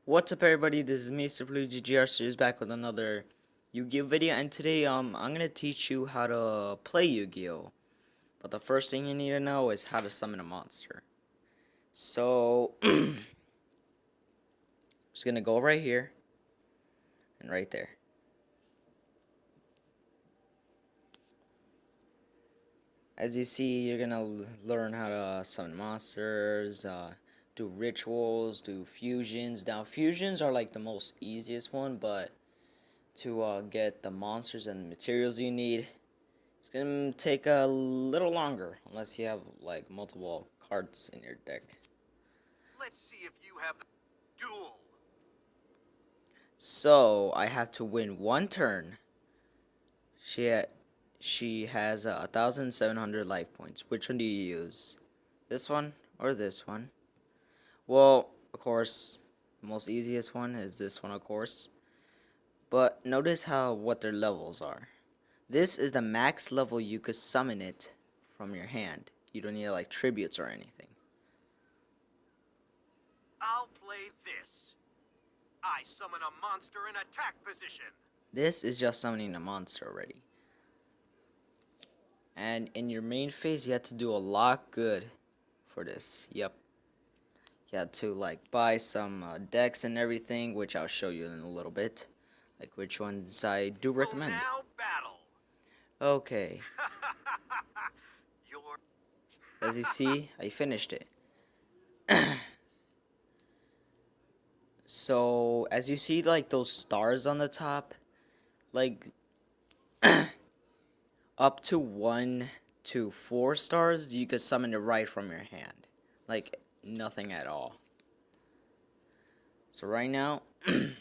What's up, everybody? This is me, Simply GGR Series, back with another Yu-Gi-Oh video, and today I'm gonna teach you how to play Yu-Gi-Oh. But the first thing you need to know is how to summon a monster. So I'm just gonna go right here and right there. As you see, you're gonna learn how to summon monsters, do rituals, do fusions. Now fusions are like the most easiest one, but to get the monsters and materials you need, it's gonna take a little longer unless you have like multiple cards in your deck. Let's see if you have the duel. So I have to win one turn. She has 1,700 life points. Which one do you use? This one or this one? Well, of course, the most easiest one is this one, of course. But notice how what their levels are. This is the max level you could summon it from your hand. You don't need like tributes or anything. I'll play this. I summon a monster in attack position. This is just summoning a monster already. And in your main phase, you had to do a lot good for this. Yep. You had to like buy some decks and everything, which I'll show you in a little bit. Like which ones I do recommend. Now battle. Okay. Your As you see, I finished it. So, as you see like those stars on the top, like up to 1 to 4 stars, you could summon it right from your hand. Like nothing at all. So right now, wait,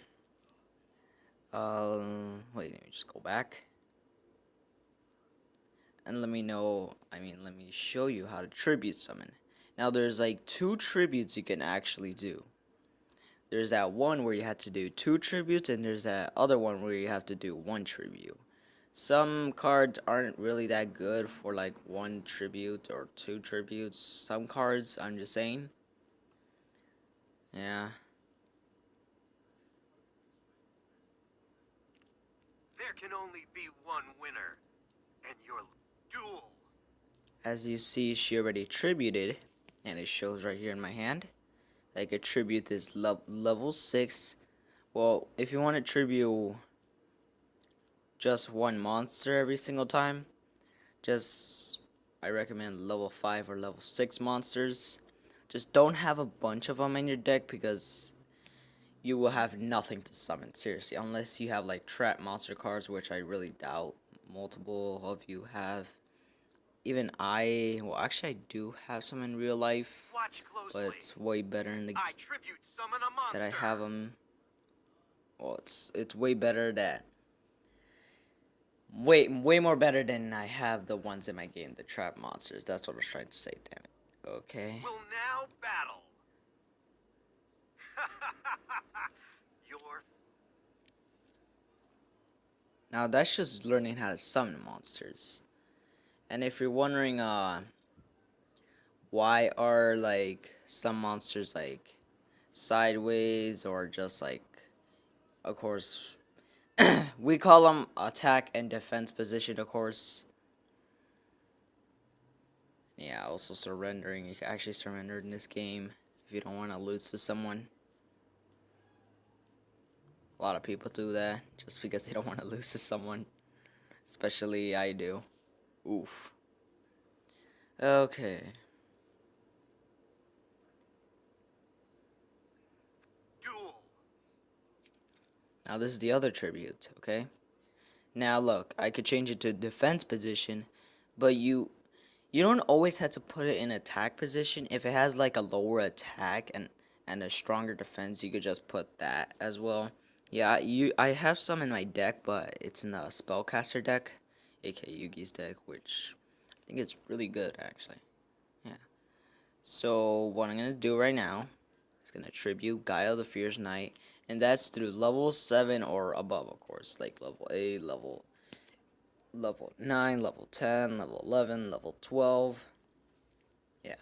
let me just go back. And let me show you how to tribute summon. Now there's like 2 tributes you can actually do. There's that one where you have to do 2 tributes, and there's that other one where you have to do 1 tribute. Some cards aren't really that good for like 1 tribute or 2 tributes. Some cards, I'm just saying. Yeah. There can only be one winner. And your duel. As you see, she already tributed, and it shows right here in my hand. I could tribute this level 6. Well, if you want to tribute just 1 monster every single time, I recommend level 5 or level 6 monsters. Just don't have a bunch of them in your deck because you will have nothing to summon, seriously, unless you have like trap monster cards, which I really doubt multiple of you have. Even well, actually I do have some in real life, Watch but closely. it's way better in the I tribute summon a monster. that I have them. Well, it's way better that way more better than I have the ones in my game, the trap monsters. That's what I was trying to say. Damn it. Okay. Will now battle. Your Now that's just learning how to summon monsters. And if you're wondering, why are like some monsters like sideways or just like, of course, we call them attack and defense position, of course. Yeah, also surrendering. You can actually surrender in this game if you don't want to lose to someone. A lot of people do that just because they don't want to lose to someone. Especially I do. Oof. Okay. duel. Now this is the other tribute, okay? Now look, I could change it to defense position, but you don't always have to put it in attack position. If it has like a lower attack and a stronger defense, you could just put that as well. Yeah, I have some in my deck, but it's in the spellcaster deck, aka Yugi's deck, which I think it's really good actually. Yeah. So what I'm gonna do right now is gonna tribute Gaia the Fierce Knight, and that's through level 7 or above, of course, like level 8, level 9, level 10, level 11, level 12. Yeah.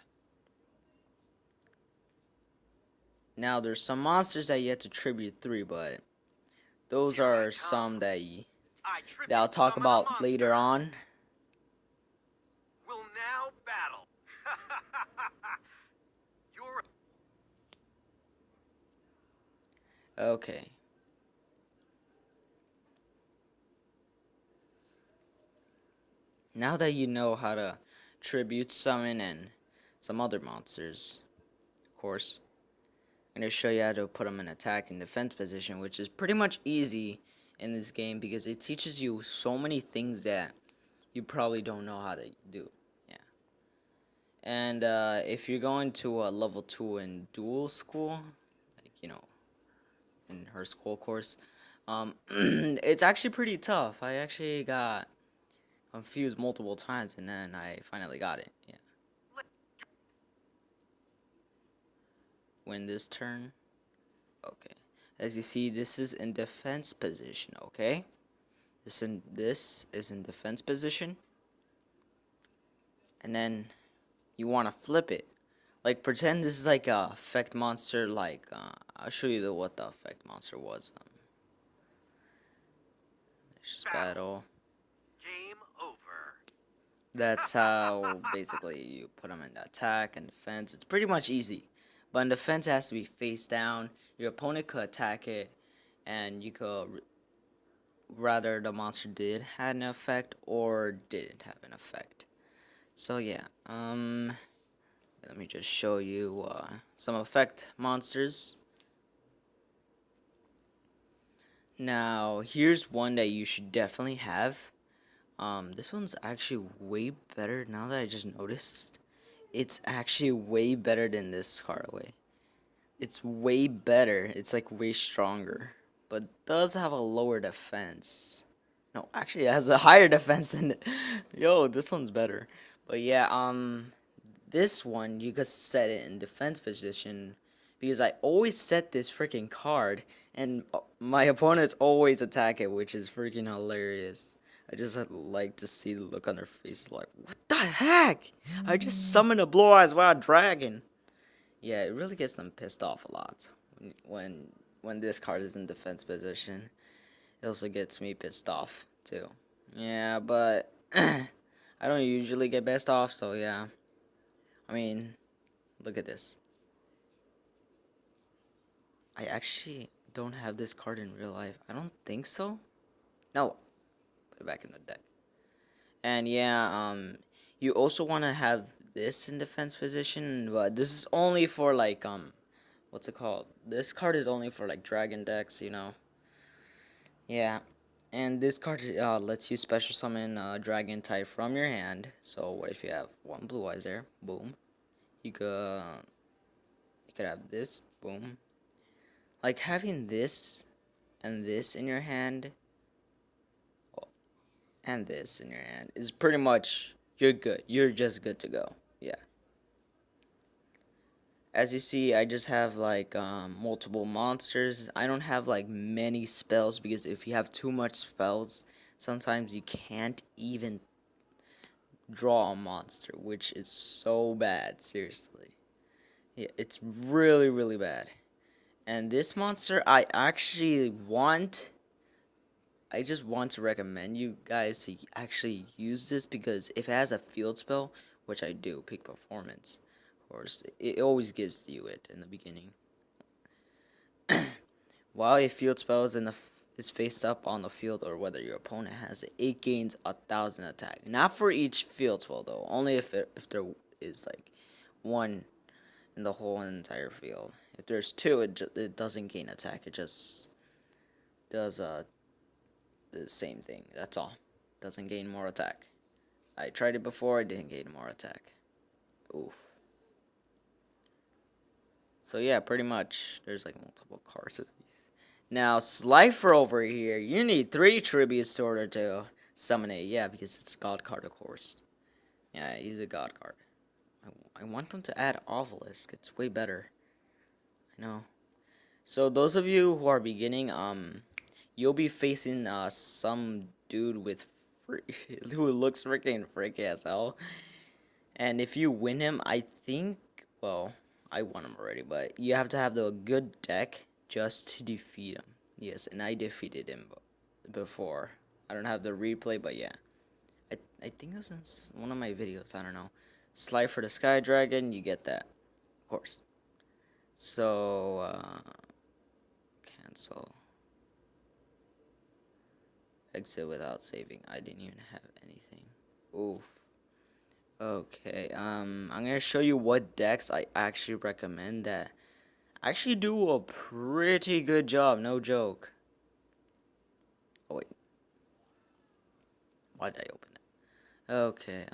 Now there's some monsters that you have to tribute 3, but those Here I are come. some that I that I'll tribute talk summon a about later monster. on. Will now battle. You're Okay. Now that you know how to tribute summon and some other monsters, of course, I'm going to show you how to put them in attack and defense position, which is pretty much easy in this game because it teaches you so many things that you probably don't know how to do. Yeah. And if you're going to a level 2 in dual school, like, in her school course, it's actually pretty tough. I actually got confused multiple times and then I finally got it. Yeah. Win this turn. Okay. As you see, this is in defense position, okay? This is in defense position. And then you want to flip it. Like pretend this is like a effect monster like I'll show you what the effect monster was. Let's just battle. battle. Game over. That's how basically you put them in attack and defense. It's pretty much easy. But in defense, it has to be face down. Your opponent could attack it, and you could rather the monster did had an effect or didn't have an effect. So yeah, let me just show you some effect monsters. Now here's one that you should definitely have. This one's actually way better now that I just noticed. It's actually way better than this Carway. It's way better. It's like way stronger, but does have a lower defense. No, actually, it has a higher defense than it. Yo, this one's better. But yeah, this one you could set it in defense position because I always set this freaking card, and my opponents always attack it, which is freaking hilarious. I just like to see the look on their faces, like, what the heck? I just summoned a blue eyes wild dragon. Yeah, it really gets them pissed off a lot when this card is in defense position. It also gets me pissed off too. Yeah, but I don't usually get pissed off, so yeah. I mean, look at this. I actually don't have this card in real life. I don't think so. No, put it back in the deck. And yeah, you also want to have this in defense position, but this is only for like what's it called? This card is only for like dragon decks. Yeah. And this card lets you special summon dragon type from your hand. So what if you have one blue eyes there? Boom. You could have this. Boom. Like having this and this in your hand and this in your hand is pretty much you're good. You're just good to go. Yeah. As you see, I just have like multiple monsters. I don't have like many spells because if you have too much spells, sometimes you can't even draw a monster, which is so bad, seriously. Yeah, it's really, really bad. And this monster, I just want to recommend you guys to actually use this because if it has a field spell, which I do, peak performance, of course, it always gives you it in the beginning. While a field spell is faced up on the field or whether your opponent has it gains 1,000 attack. Not for each field spell though, only if there is like one in the whole entire field. If there's two, it doesn't gain attack. It just does the same thing. That's all. Doesn't gain more attack. I tried it before. I didn't gain more attack. Oof. So yeah, pretty much. There's like multiple cards of these. Now Slifer over here, you need 3 tributes in order to summon it. Yeah, because it's a god card, of course. Yeah, he's a god card. I want them to add Obelisk. It's way better. I know. So those of you who are beginning, you'll be facing some dude with who looks freaking freaky as hell. And if you win him, I think, well, I won them already, but you have to have the good deck just to defeat him. Yes, and I defeated him before. I don't have the replay, but yeah. I think it was in one of my videos. I don't know. Slide for the Sky Dragon, you get that. Of course. So, cancel. Exit without saving. I didn't even have anything. Oof. Okay, I'm gonna show you what decks I actually recommend that actually do a pretty good job, no joke. Oh wait, why did I open it? Okay,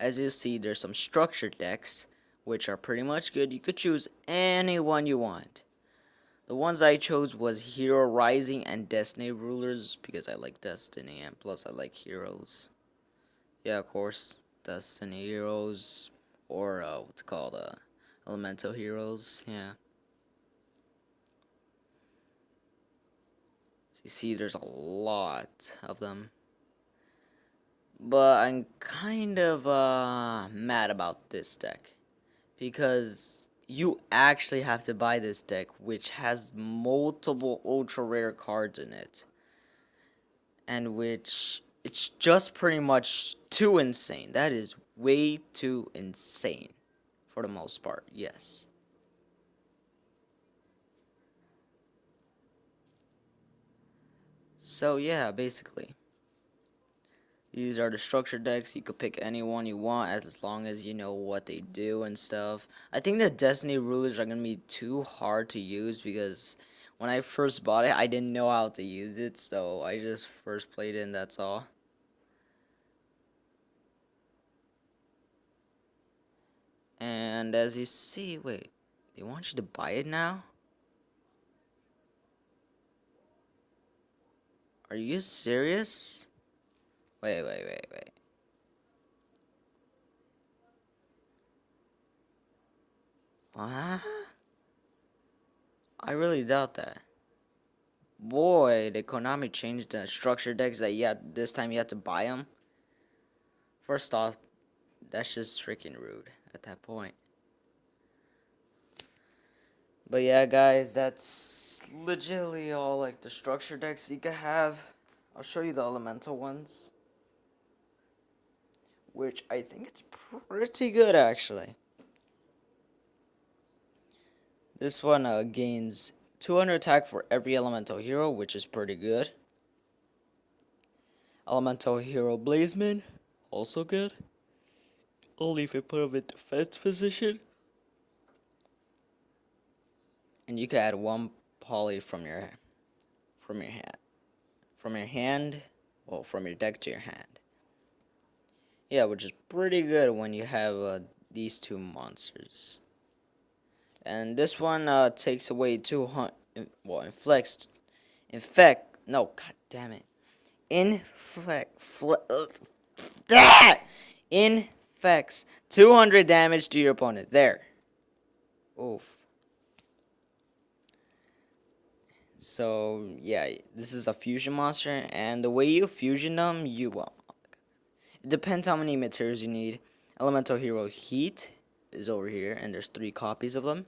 as you see, there's some structured decks, which are pretty much good. You could choose any one you want. The ones I chose was Hero Rising and Destiny Rulers, because I like Destiny, and plus I like Heroes. Yeah, of course, Destiny Heroes, or what's it called, Elemental Heroes, yeah. So you see, there's a lot of them. But I'm kind of mad about this deck because you actually have to buy this deck, which has multiple ultra rare cards in it, and which it's just pretty much too insane. That is way too insane for the most part, yes. So yeah, basically. These are the structure decks. You could pick any one you want as long as you know what they do and stuff. I think the Destiny Rulers are going to be too hard to use because when I first bought it, I didn't know how to use it. So I just first played it and that's all. And as you see, wait, they want you to buy it now? Are you serious? Wait. What? I really doubt that. Boy, did Konami change the structure decks that this time you had to buy them? First off, that's just freaking rude at that point. But yeah, guys, that's legitimately all like the structure decks you could have. I'll show you the elemental ones, which I think it's pretty good actually. This one gains 200 attack for every elemental hero, which is pretty good. Elemental hero Blazeman, also good. Only if you put him in defense position. And you can add one poly from your hand. From your hand, well, from your deck to your hand. Yeah, which is pretty good when you have these two monsters. And this one takes away 200, well, no, god damn it. Infects 200 damage to your opponent. There. Oof. So, yeah, this is a fusion monster, and the way you fusion them, it depends how many materials you need. Elemental Hero Heat is over here, and there's 3 copies of them.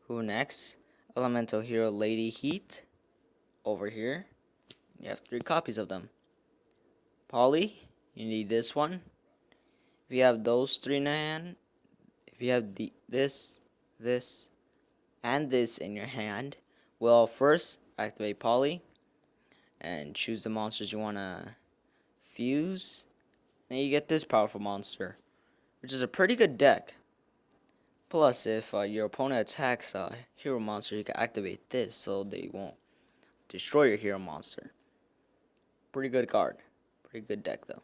Who next? Elemental Hero Lady Heat over here. You have 3 copies of them. Polly, you need this one. If you have those 3 in hand, if you have this, and this in your hand, well, first activate Polly and choose the monsters you want to fuse. And you get this powerful monster, which is a pretty good deck. Plus, if your opponent attacks a hero monster, you can activate this so they won't destroy your hero monster. Pretty good card. Pretty good deck, though.